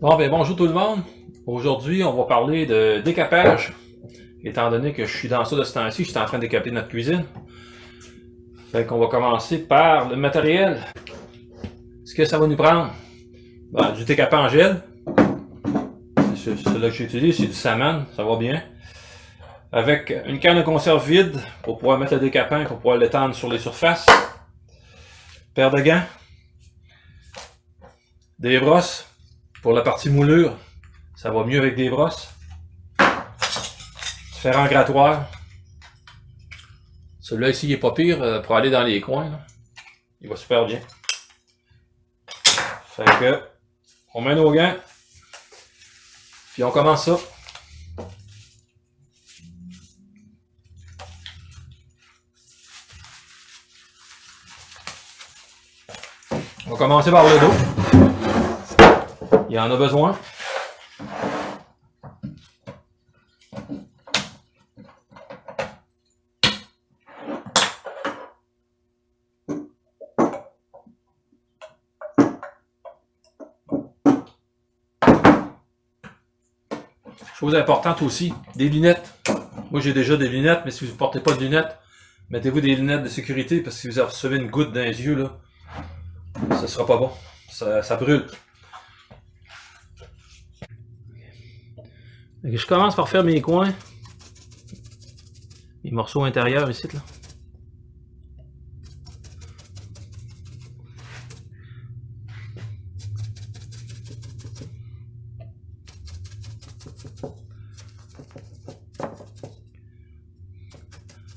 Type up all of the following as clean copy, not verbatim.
Bon, ben bonjour tout le monde. Aujourd'hui, on va parler de décapage. Étant donné que je suis dans ça de ce temps-ci, je suis en train de décaper notre cuisine. Fait qu'on va commencer par le matériel. Ce que ça va nous prendre? Ben, du décapant en gel. C'est celui-là que j'utilise, c'est du Saman, ça va bien. Avec une canne de conserve vide pour pouvoir mettre le décapant, pour pouvoir l'étendre sur les surfaces. Paire de gants. Des brosses pour la partie moulure. Ça va mieux avec des brosses. Différents grattoirs. Celui-là ici, il est pas pire pour aller dans les coins. Là. Il va super bien. Fait que, on met nos gants. Puis on commence ça. On va commencer par le dos. Il y en a besoin. Chose importante aussi, des lunettes. Moi j'ai déjà des lunettes, mais si vous ne portez pas de lunettes, mettez-vous des lunettes de sécurité parce que si vous recevez une goutte dans les yeux, là, ça sera pas bon. Ça brûle. Je commence par faire mes coins. Mes morceaux intérieurs ici, là.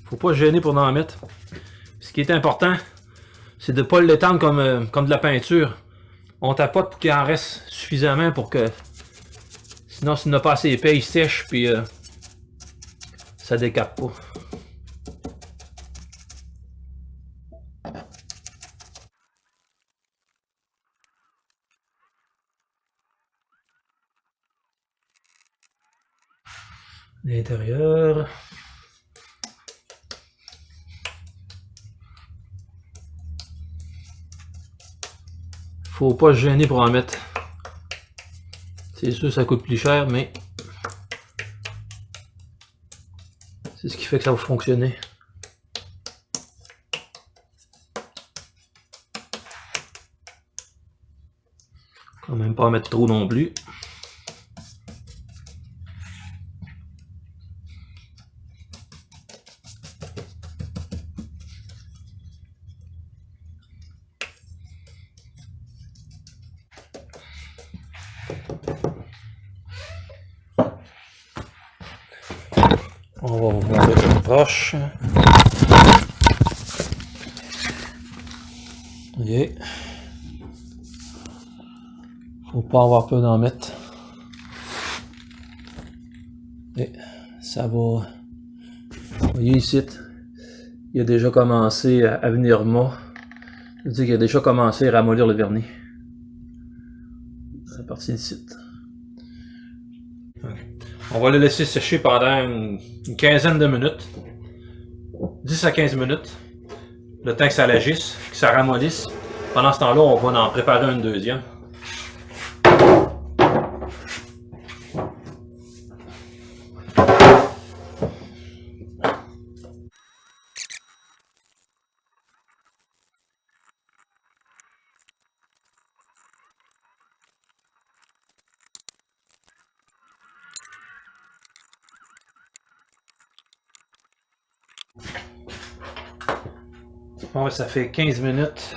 Faut pas se gêner pour en mettre. Ce qui est important, c'est de ne pas l'étendre comme de la peinture. On tapote pour qu'il en reste suffisamment pour que... Sinon, s'il n'a pas assez épais, il sèche, puis ça décape pas. L'intérieur... Faut pas se gêner pour en mettre. C'est sûr ça coûte plus cher, mais c'est ce qui fait que ça va fonctionner. Quand même pas en mettre trop non plus. On va vous montrer cette broche. Ok. Faut pas avoir peur d'en mettre. Et ça va. Vous voyez ici, il a déjà commencé à venir mât. Je veux dire qu'il a déjà commencé à ramollir le vernis. C'est parti d'ici. On va le laisser sécher pendant une quinzaine de minutes. 10 à 15 minutes. Le temps que ça l'agisse, que ça ramollisse. Pendant ce temps-là, on va en préparer une deuxième. Bon, ça fait 15 minutes.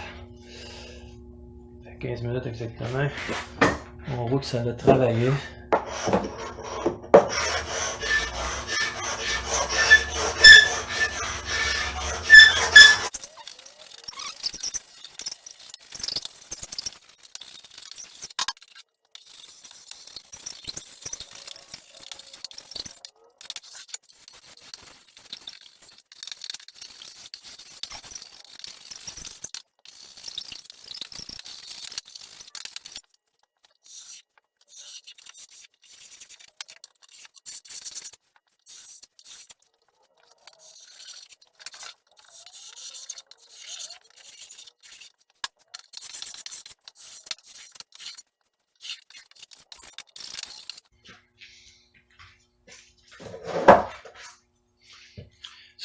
Ça fait 15 minutes exactement. On voit que ça a travaillé.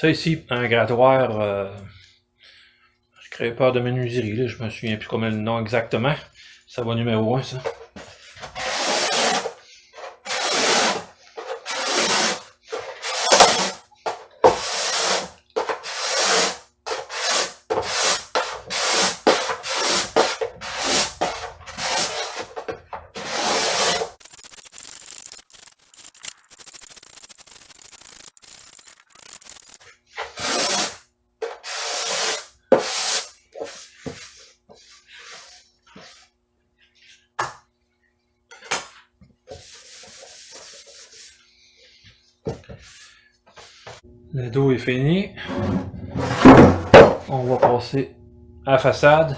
Ça ici, un grattoir, scraper de menuiserie, là, je me souviens plus comment le nom exactement. Ça va numéro 1, ça. Le dos est fini. On va passer à la façade.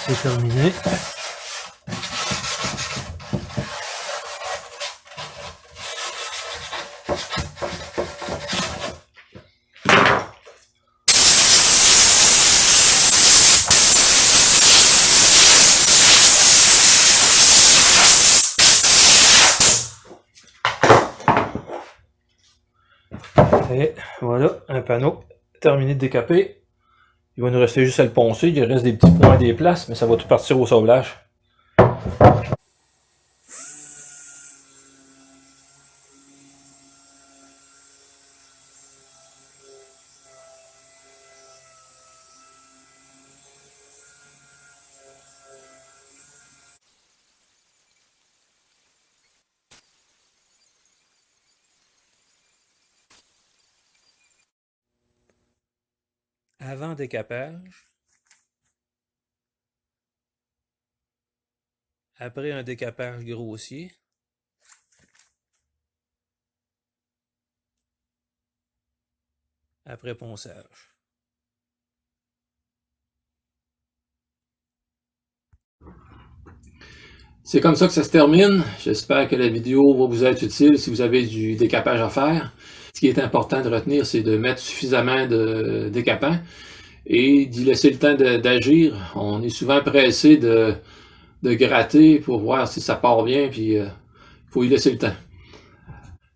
C'est terminé. Et voilà, un panneau terminé de décaper. Il va nous rester juste à le poncer. Il reste des petits points des places, mais ça va tout partir au sablage. Avant décapage, après un décapage grossier, après ponçage. C'est comme ça que ça se termine. J'espère que la vidéo va vous être utile si vous avez du décapage à faire. Ce qui est important de retenir, c'est de mettre suffisamment de décapant et d'y laisser le temps d'agir. On est souvent pressé de gratter pour voir si ça part bien, puis il faut y laisser le temps.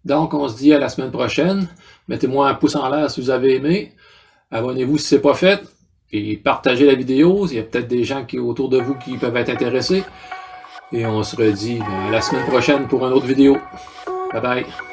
Donc, on se dit à la semaine prochaine. Mettez-moi un pouce en l'air si vous avez aimé. Abonnez-vous si ce n'est pas fait. Et partagez la vidéo. Il y a peut-être des gens autour de vous qui peuvent être intéressés. Et on se redit la semaine prochaine pour une autre vidéo. Bye bye.